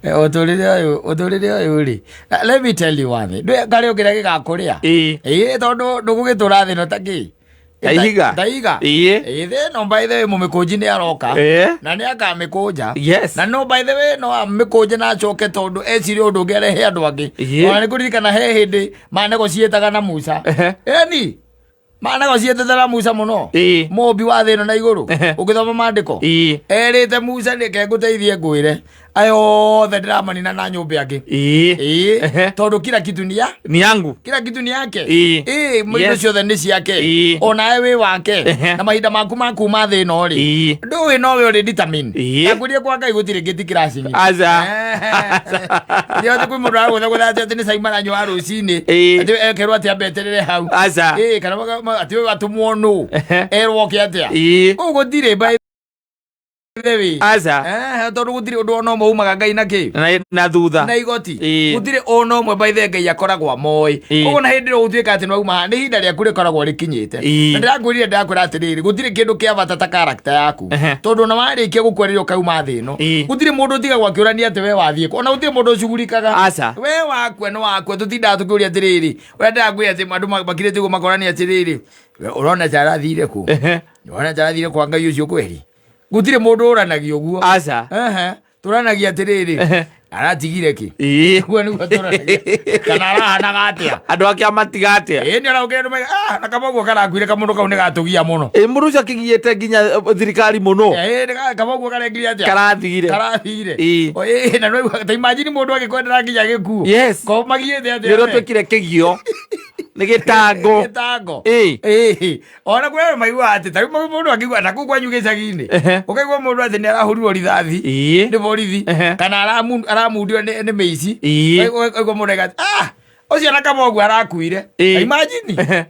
Otorire yuri. Let me tell you one thing. Do kare okira gigakuria. Tondu ndugugitura thino taki. Daiga. Then no by the way mumikuji ni aroka. Na ni akamikuja. Yes. Na no by the way no amikuja na choke tondu eciri undu ngerehe andu angi. Ona ni kuririkana he hindi mane gocietaga na Musa. Eni mana gocietera Musa muno. Mobi wa thino na iguru. Ugithoma mandiko. Erite Musa ndike nguteithie ngwire. Ayo the drama nina na nyumba yake. Tondu kila kitu ni yangu. Kila kitu ni yake. Mwindo ciothe ni ciake. Ona ewe wake. Na mahinda maku ma thino ri. Nduwe nowe uri determined. Akurie kwa Ngai gutire ngiti crashing. Aza. Ndio tu mundu agutha ati ni saima na nywa rucini. Ati ekerwa ati abeterere hau. Aza. Kana ati we watumwo nu. Erwo ke atia. Ugutire by Devi. Aza. Tondu gutire undu ono mo umaga Ngai naki. Na thutha. Na igoti. Gutire ono mwe by the Ngai akoragwa moi. Koguo na hindi ro utuika ati no uma ni hinda ria kure koragwo rikinyite. Na ndirakwirire ndakura atiriri gutire kindu kia bata ta character yaku. Tondu na warikia gukwererio kauma thino. Gutire mundu tiga gwakiurania ati we wathie. Ona gutire mundu cugurikaga. Aza. We wakwe no wakwe tutinda tukuria atiriri. We ndakwi ati andu makirite go makorania atiriri. Urona jarathire ku. Urona jarathire kwa Ngai ucio kweri. Gutire mundu uranagio guo. Aza. Turanagia atiriri. Aratigire ki. Guo ni turanagia. Kana arahanaga atia. Andu ake amatiga atia. Ni araugire nduma na kaboguo karakuire kamundu kau ni gatugia muno. Mundu ucio akigiete nginya thirikari muno. Kaboguo karengire atia. Karathire. Na no ta imagine mundu agikwendera nginya gikuo. Yes. Ko magiete atia. Niro twekire kigio. Ni gitango. Ona kwe maigua ati ta mundu akigwa na ku kwanyu gicagi-ini. Ukaigwa mundu ati ni arahurirwo rithathi. Ni borithi. Kana aramundio ni meici. Ukaigwa mundu ati ucio na Kaboguo arakuire. Imagine.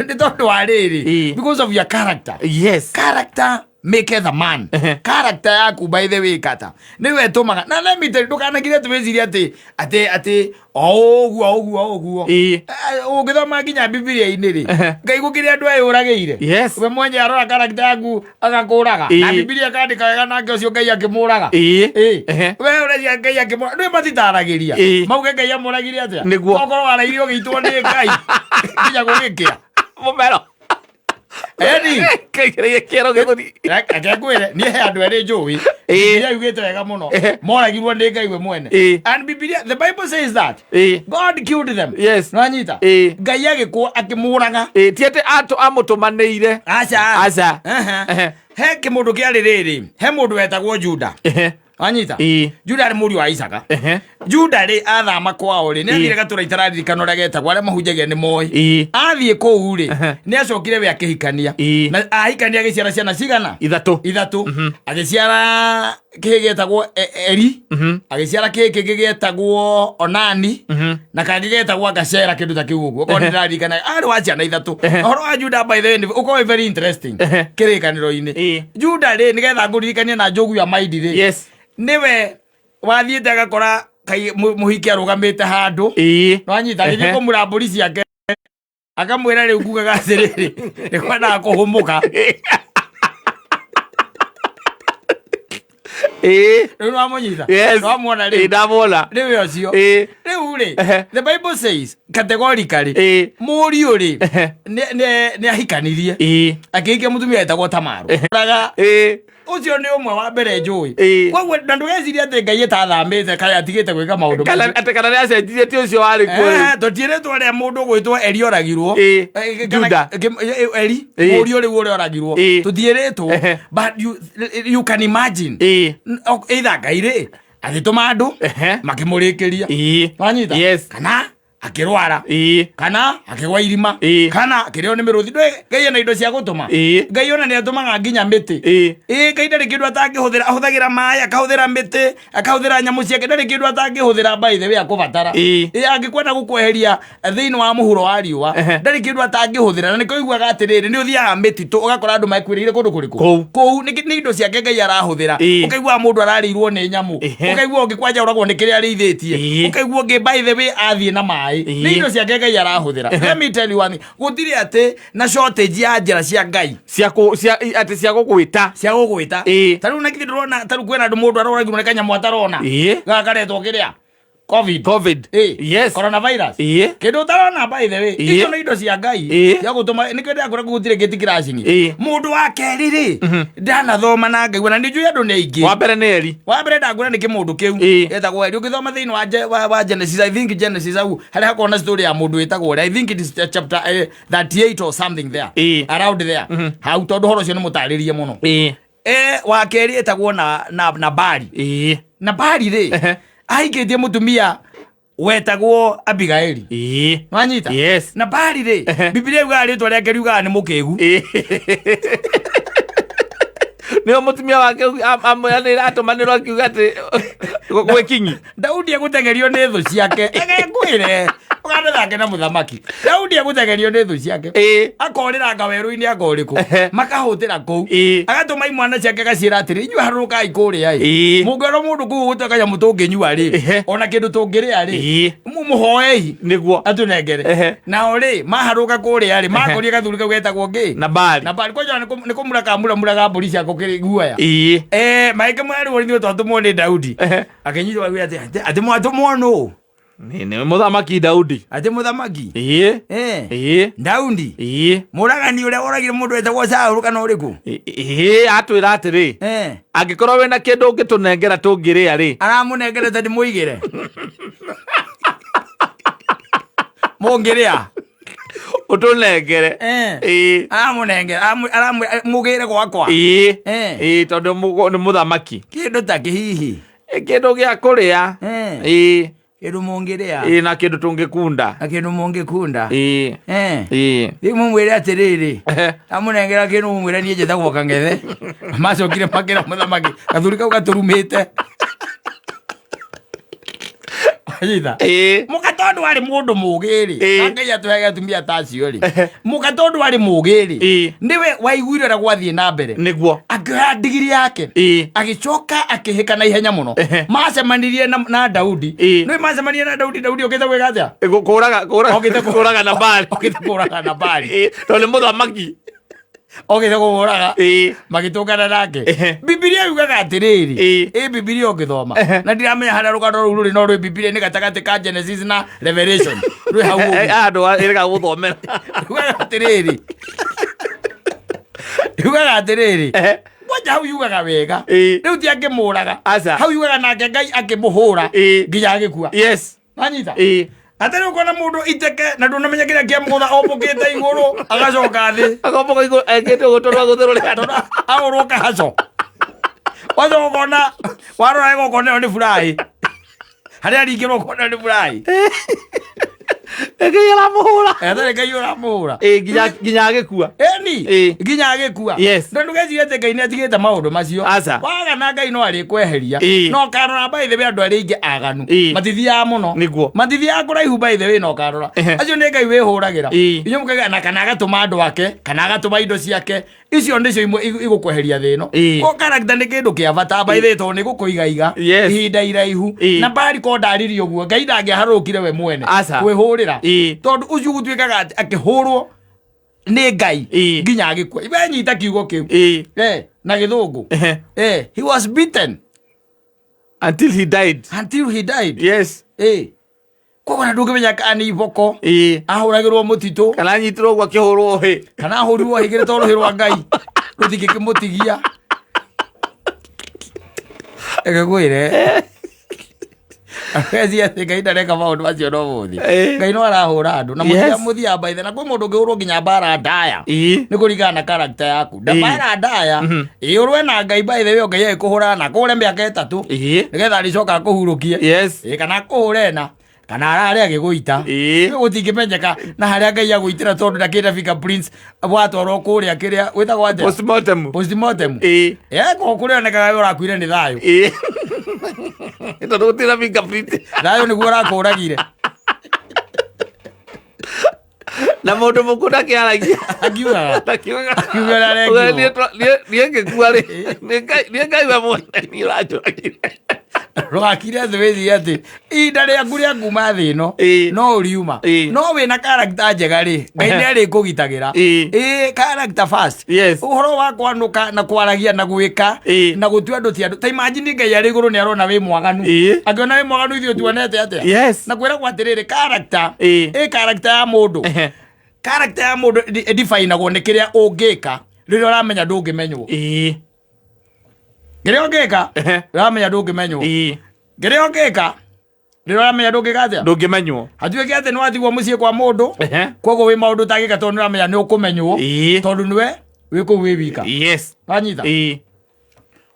Ni tondu wa riri. Because of your character. Yes. Character make the man. Character yaku by the way kata. Niwe tumaga. Na let me tell you ndukanagire tweciria ati oguo. Ugithoma nginya Biblia-ini ri. Ngai gukire andu ayuragiire. Yes. We mwenye arora character yaku agakuraga. Na Biblia kandika wega nake ucio Ngai akimuraga. We urecia Ngai akimuraga. Ndu matitaragiria. Mauge Ngai amuragire atia. Okorwo arairio gitwo ni Ngai. Nginya gugikia. Mumero. Eni kero githuri akegwire ni he andu eri njui Biblia yugite wega muno moragirwo ni Ngai we mwene and Biblia the Bible says that God killed them. Yes. Nwanyita Ngai agikwo akimuraga tiete atu amutumaneire. Aca he kimundu kiari riri he mundu wetagwo Juda. Anyita Juda ari muri wa Isaka. Juda ri athama kwao ri ni athire gatura itararirikana uria getagwo aria mahunjagia ni moi. Athie kou ri ni acokire we akihikania na ahikania agiciara ciana cigana ithatu. Agiciara kigetagwo Eri, agiciara kiki gigetagwo Onani na kangi getagwo Agacera kindu ta kiu uguo. Ko ndiraririkana ari wa ciana ithatu. Horo wa Juda by the way uko very interesting kirikaniro-ini. Juda ri ni getha nguririkania na njogu ya maidi ri. Yes. Niwe wathiete agakora kai muhiki arugamite handu nwanyita githie kumura mburi ciake akamwira riu ngugaga atiriri nikwenda kuhumuka riu nwamunyita nwamwona riu ndamwona riu ucio riu ri the Bible says categorically muriu ri ni ahikanirie akihikia mutumia etagwo Tamaru ucio ni umwe wa mbere njui. Koguo na ndugeciria ati Ngai etathambite kai atigite gwika maundu kana ni acenjirie ti ucio wari kuri tutiretwo ria mundu gwitwo Eri oragirwo Juda Eri muri uri oragirwo tutieretwo but you can imagine either Ngai ri agituma andu makimurikiria wanyita kana akirwara kana akigwa irima kana akirio ni miruthi Ngai na indo cia gutuma Ngai ona ni atumaga nginya miti Ngai ndari kindu atangihuthira ahuthagira mai akahuthira miti akahuthira nyamu ciake ndari kindu atangihuthira by the way akubatara angikwenda gukweheria thiini wa muhuro wa riua ndari kindu atangihuthira na nikoiguaga atiriri ni uthiaga mititu ugakora andu makwirire kundu kuriku kou ni indo ciake Ngai arahuthira ukaigua mundu ararirwo ni nyamu ukaigua ungikwanja uragwo ni kiria ariithitie ukaigua ngi by the way athie na mai mai ni indo cia ngai arahuthira let me tell you one gutiri ate na shortage ya njira cia ngai cia gugwita taru na kithirona taru kwena ndu mundu aroragirwo ne kanya mwatarona gakaretwo kiria COVID. Yes. Coronavirus. Kido tarona by the way. Icio ni indo cia ngai. Ya gutuma ni kwenda akora gutire geti crashing. Mundu wa keriri. Ndana thoma na ngai wana ndiju andu ni aingi. Wa mbere ni eri. Wa mbere ndagura ni kimundu kiu. Etagwo eri ukithoma thiini wa Genesis. I think Genesis au hari hakona story ya mundu etagwo eri. I think it is chapter 38 or something there. Around there. Hau tondu horo cio ni mutaririe muno. Wa keri etagwo na Bari. Na Bari ri. Aigetie mutumia wetagwo Abigaili. Wanyita? Yes. Na Bari ri Biblia yuga ritwa riake riuga ni mukegu. Nio mutumia wake amyanira atumanirwo akiuga ati gwekinyi. Daudi agutengerio ni thu ciake. Egegwire. Uganda thake na muthamaki. Daudi agutengerio ni thu ciake. Akorira ngaweru-ini akoriku. Makahutira kou. Agatuma imwana ciake gacira atiri inyu haruka ikuria ri. Mugero mundu ku gutaka mutunginyua ri. Ona kindu tungiria ri. Mumuhoei niguo atunengere. Na ori maharuka kuria ri makoria gathuri kau getagwo ngi. Na Bari. Na Bari kwajo ni kumuraka muraga mburi ciako kiri guaya. Maike mwari wori ni twatumwo ni Daudi. Akenyitwa gwi ati mwatumwo no. Ni muthamaki Daudi. Ati muthamaki. Daudi. Muragani uria woragire mundu etagwo Saulu kana uriku. Atwira atiri. Angikorwo wena kindu ungitunengera tungiria ri. Aramunengere tadi muigire. Mungiria. Utunengere. Aramunengere. Mugire gwakwa. Tondu ni muthamaki. Kindu ta kihihi. Kindu gia kuria. Kindu mungiria. Na kindu tungikunda. Na kindu mungikunda. Rimu mwire atiriri. Amunengera kindu mwire nie jetagwo Kangethe. Macokire makira muthamaki. Gathuri kau gaturumite. Ayida. Mugatondu ari mundu mugiri. Ngai atuhege atumia tacio ri. Mugatondu ari mugiri. Ndiwe waiguirira gwathie na mbere. Niguo. Akioya ndigiri yake. Agicoka akihika na ihenya muno. Macemanirie na Daudi. No macemanirie na Daudi okita gwika atia? Kuraga na Bari. Kuraga na Bari. Tole muthamaki. Okita kuraga. Magitungana nake. Biblia yugaga atiriri. Biblia ogithoma. Na ndiramenya hara rugano ruru ri no rwi Biblia ni gatagati ka Genesis na Revelation. Rwi hau. Andu iriga guthomera. Yugaga atiriri. Yugaga atiriri. Waja hau yugaga wega. Riu ti akimuraga. Hau yugaga nake Ngai akimuhura nginya agikua. Yes. Anyita. Atari ukona mundu iteke na ndunamenya kiria kia mugutha opokete iguru agacoka thi. Agopoka iguru ekete gutorwa guthero ri andona. Auruka haco. Wazo ukona warora ego kone ni furahi. Haria ringiro kone ni furahi. Ngai aramuhura. Ngai aramuhura. Nginya agikua. Nginya agikua. Ndu gecirete Ngai ni atigite maundu macio. Waga na Ngai no ari kweheria. No karora by the way andu ari ingi aganu. Matithia muno. Niguo. Matithia kuraihu by the way no karora. Acio ni Ngai wihuragira. Inyo mukaga na kana agatuma andu ake, kana agatuma indo ciake. Icio ndicio imwe igukweheria thino. Ko character ni kindu kia bata by the way to ni gukuigaiga. Ihinda iraihu. Na Bari ko ndaririo guo. Ngai ndangiharukire we mwene. Kwihurira. Tondu ucio gutwikaga akihurwo ni Ngai nginya agikua. Iwe nyita kiugo kiu. Na githungu. He was beaten until he died. Yes. Kwa na ndungimenya kana iboko. Ahuragirwo mutitu. Kana nyitirwo gwa kihurwo he. Kana ahurirwo higire to ruhi rwa Ngai. Ruthikikimutigia. Egegwire. Akezi ati Ngai ndareka maundu macio no muthi. Ngai no arahura andu na muthia baithe na kwi mundu ngihurwo nginya bara ndaya. Ni kurigana na character yaku. Ndabara ndaya. Urwe na Ngai baithe we Ngai ekuhura na kure miaka 3. Nigetha aricoka kuhurukie. Kana kuhure na kana arare agiguita. Gutingimenyeka na haria Ngai agwitira tondu ndakira fingerprints bwatwarwo kuria kiria witagwo atia? Postmortem. Ko kuria onekaga urakuire ni thayo. Ito ndo tira fingerprint. Thayo niguo urakuragire. Na mundu mukunda kiaragia. Akiuga ni ngekua ri. Ni Ngai we mwene ni urajuragire. rwakire thwezi ati inda ria nguria nguma thi no no uriuma no wina character njega ri Ngai ni ari kugitagira character first uhoro wa kwanuka na kwaragia na gwika na gutua andu ti andu ta imagine Ngai ari iguru ni arona wi mwaganu angiona wi mwaganu ithio tuonete atia na kwira kwatiriri character character ya mundu character ya mundu defineagwo ni kiria ungika riria uramenya ndungimenywo Gere ogeka ramenya ndungimenywo Gere ogeka riria uramenya ndungika atia ndungimenywo hatuike ati no atigwo mucie kwa mundu koguo wi maundu tagika tondu uramenya ni ukumenywo tondu niwe wi ku wi wika anyita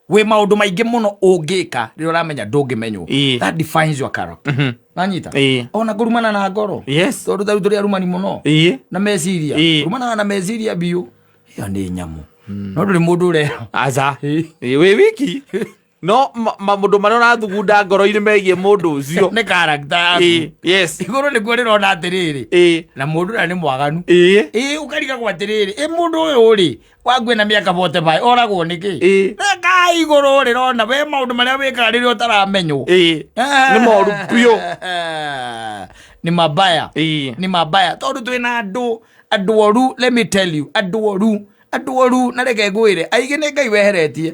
wi maundu maingi muno ungika riria uramenya ndungimenywo that defines your character anyita ona kurumana na ngoro tondu tari turi arumani muno na meciria rumana na meciria biu iyo ni nyamu no nduri mundu ure aza wi wiki no mamundu maria urathugunda ngoro-ini megie mundu ucio ni character iguru ni kuo rirona atiriri na mundu ura ni mwaganu ukariga kwa atiriri mundu uyu uri wangwina miaka 45 oragwo niki reka iguru rirona we maundu maria wikaga riria utaramenywo ni moru pio ni mabaya tondu twina andu oru let me tell you andu oru na reke ngwire aige ni Ngai weheretie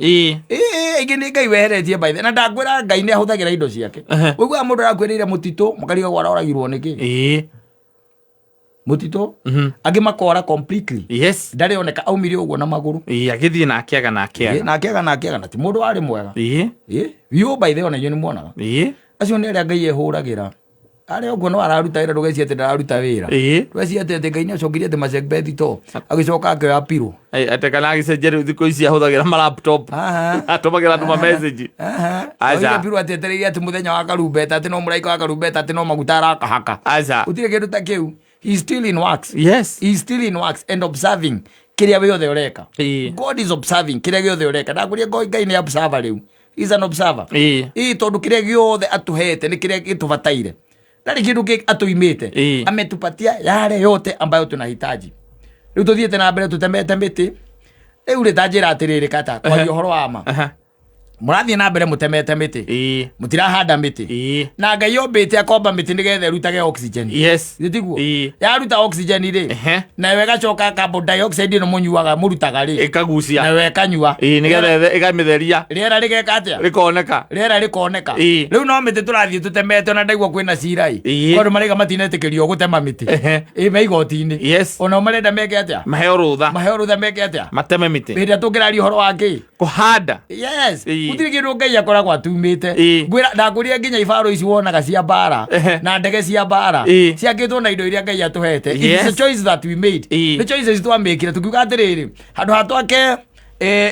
aige ni Ngai weheretie by the na ndakwira Ngai ni ahuthagira indo ciake wigua mundu arakwirire mutito makariga gwaroragirwo niki mutito agi makora completely ndari oneka aumire uguo na maguru agithie na akiaga na ti mundu ari mwega you by the ona you ni muonaga acio ni aria Ngai ehuragira ari uguo no araruta wira ndugeci ati ndararuta wira ndugeci ati Ngai ni acokirie ati Macbeth to agicoka akioya piro ate kana agicenjeria thikũ ici ahuthagira ma laptop atumagira andũ ma message aja piro ati etereire ati muthenya wa karumbeta ati no muraika wa karumbeta ati no maguta arakahaka utire kindu ta kiu he still in works he still in works and observing kiria wiothe ureka God is observing kiria giothe ureka ndakuria Ngai ni observer riu he is an observer tondu kiria giothe atuhete ni kiria gitubataire ndari kindu atuimite ametupatia yale yote ambayo tunahitaji riu tuthiete na mbere tutemete miti riu ritanjira atiriri kata kwa uhoro wa ma murathie na mbere mutemete miti mutirahanda miti na Ngai yombite akomba miti nigethe rutage oxygen gitiguo yaruta oxygen ri na wega coka carbon dioxide no munyuaga murutaga ri ikagucia na wega nyua nigethe igamitheria riera rigeka atia riera rikoneka riu no miti turathie tutemete na ndaigua kwina cirai kondu mariga matinetikirio gutema miti me igoti-ini ona marenda meke atia maheo rutha meke atia mateme miti binda tungiraria horo wake kuhanda gutiri kindu Ngai akoragwo atumite ngwira ndakuria nginya ibaro ici wonaga cia mbara na ndege cia mbara ciakitwo na indo iria Ngai atuhete it's a choice that we made the choices twamekire tukiuga atiriri handu hatwake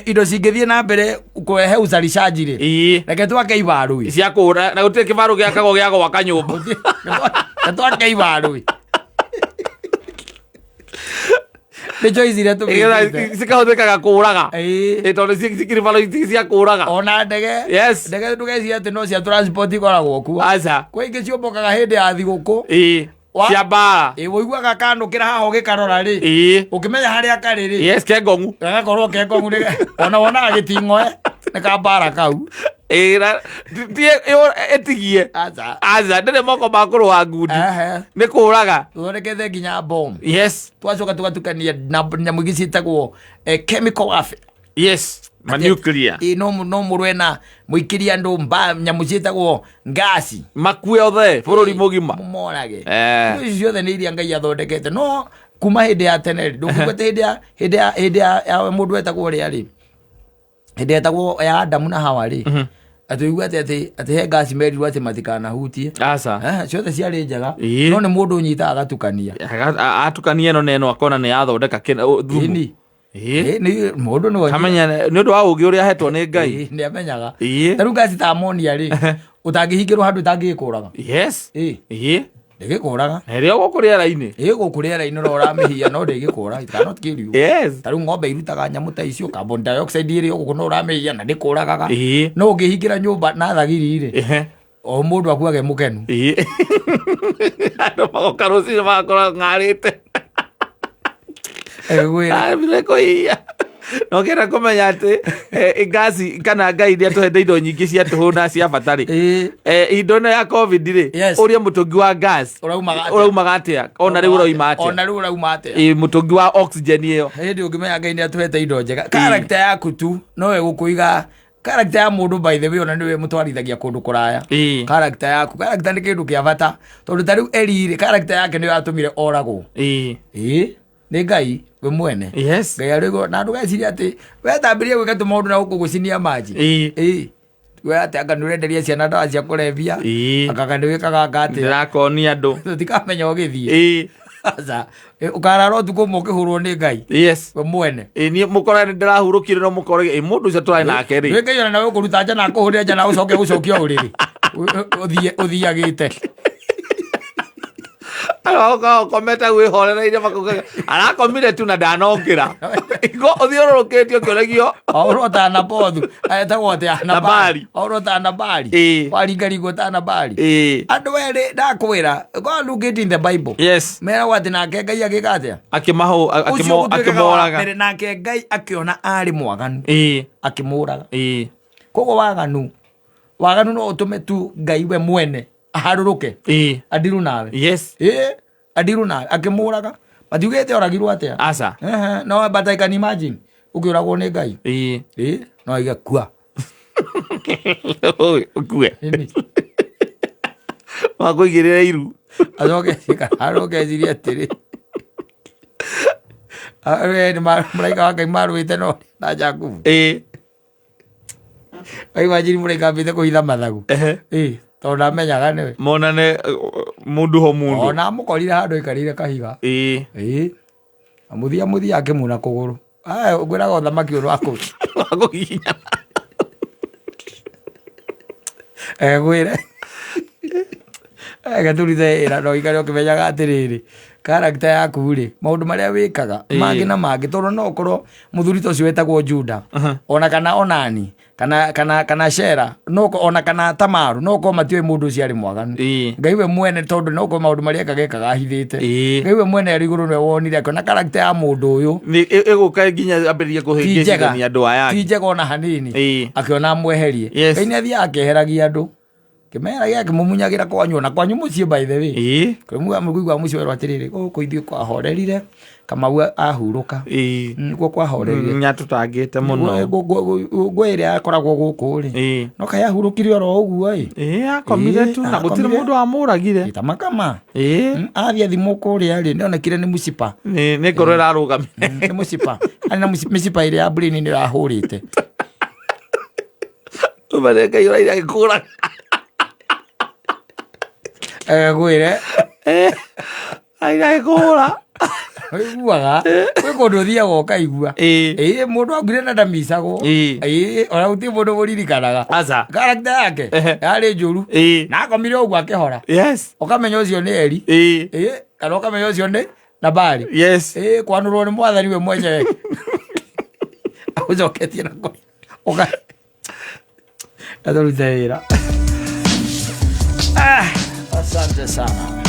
indo cingithie na mbere kuehe uzalishaji ri reke twake ibaru cia kura na gutire kibaru giakagwo gia gwaka nyumba twake ibaru the choice ira cikahuthikaga kuraga tondu cikiri balo cia kuraga ona ndege ndege ndugeci ati no cia transport ikoragwo kuo kwa ingi ciombokaga hindi ya thiguku cia mbara woiguaga kanukira haha ugikarora ri ukimenya haria kari ri kengongu gagakorwo kengongu ona wonaga giting'oe ni kambara kau etigie aza ndene moko makurwa ngundi ni kuraga tuthondekete nginya bomb twacoka tugatukania nyamu ingi ciitagwo chemical warfare nuclear no murwena muikiria andu nyamu ciitagwo ngasi makue othe bururi mugima morage icio ciothe ni iria Ngai athondekete no kuma hindi ya tene ndungwete hindi ya mundu etagwo ria ri hindi etagwo ya Adamu na Hawa ri atuigua ati he ngasi merirwo ati matikana hutie ciothe ciarĩ njega no nĩ mũndũ ũnyitaga agatukania atukania ĩno na ĩno akona nĩ yathondeka thumu mũndũ nĩ ũndũ wa ũgĩ ũrĩa ahetwo nĩ Ngai nĩ amenyaga ta rĩu ngasi ta amonia rĩ ũtangĩhingĩrwo handũ itangĩkũraga ndĩgĩkũraga ĩrĩa gũkũ rĩera-inĩ gũkũ rĩera-inĩ no ũramĩhia no ndĩgĩkũra it cannot kill you ta rĩu ng'ombe irutaga nyamũ ta icio carbon dioxide ĩrĩ gũkũ no ũramĩhia na ndĩkũragaga no ũngĩhingĩra nyũmba na thagiri rĩ o mũndũ akuage mũkenu andũ magoka rũciinĩ magakora ng'arĩte kũhia no kera kumenya ati gasi kana ngai ndia tuhende indo nyingi cia tuhuna cia batari indo no ya covid ri uria mutungi wa gas uraumaga atia ona riu urauma atia mutungi wa oxygen iyo hindi ungimenya ngai ndia tuhete indo njega character yaku tu no egukuiga character ya mundu by the way ona niwe mutwarithagia kundu kuraya character yaku character ni kindu kia bata tondu tariu erire character yake niyo yatumire oragwo ni ngai we mwene ngai arigo na ndu geciria ati we tambirie gwika tu maundu na gukugucinia maji we ati anga nurenderia ciana ndawa cia kurevia akaga ndiwikaga ngati ndirakonia andu tutikamenya ugithie asa ukarara utuko mukihurwo ni ngai we mwene ni mukorane ndirahurukire no mukore mundu ucio twari nake ri weke yona nawe kuruta nja na kuhuria nja na gucokia uriri uthiagite Alo kometa we horereire makuga arakomire tu na ndanokira igo uthiururukitio kioregio aurota na pothu ayetagwo atia na bari aurota na bari waringarigo ta na bari andu eri ndakwira God look it in the Bible mera wati nake ngai agikatia akimoraga mere nake ngai akiona ari mwaganu akimuraga kogo waganu no utume tu ngai we mwene aharuruke adiru nawe adiru nawe akimuraga matiugete oragirwo atia asa no but I can imagine ukiuragwo ni ngai no igakua ukue wakuigirira iru aroke ziria tiri ni muraika wa ngai marwite no na jaku imagine muraika mbite kuhitha mathagu tondu amenyaga niwe monane mundu ho mundu ona mukorire handu ikarire kahiga muthia akimuna kuguru ngwiraga uthamaki uru akuginya gwire gaturithe ira no ikare ukimenyaga atiriri character yaku ri maundu maria wikaga mangi na mangi tondu no ukorwo muthuri to cio wetagwo Juda ona kana Onani kana Shera no ona kana Tamaru no ko matiwe mundu ucio ari mwaganu ngai we mwene tondu no ko maundu maria kagekaga hithite ngai we mwene ari iguru ne wonire kana character ya mundu uyu ni eguka nginya ambiririe kuhingicania andu aya tijega ona hanini akiona mweherie ngai ni athia akeheragia andu kimera yake mumunyagira kwanyu na kwanyu mucie by the way kumuga mugigwa mucie werwa atiriri guku ithui kwahorerire Kamau ahuruka niguo kwahorerire nyatutangite muno gwire akoragwo guku ri no kaya hurukire oro uguo akomire tu na gutire mundu amuragire itamakama athia thimu kuria ri nionekire ni musipa ni ngoro irarugamire ni musipa ani na musipa ile ya brain ni rahurite ubareka yura ira gikura gwire aiga gikura iguaga kwi kundu thiaga ukaigua mundu angire na ndamisagwo ona guti mundu muririkanaga aca character yake yari njuru na akomire uguo akihora ukamenya ucio ni eri kana ukamenya ucio ni Nabali kwanurwo ni mwathani we mwenyewe ucoketie nako atorute wira asante sana.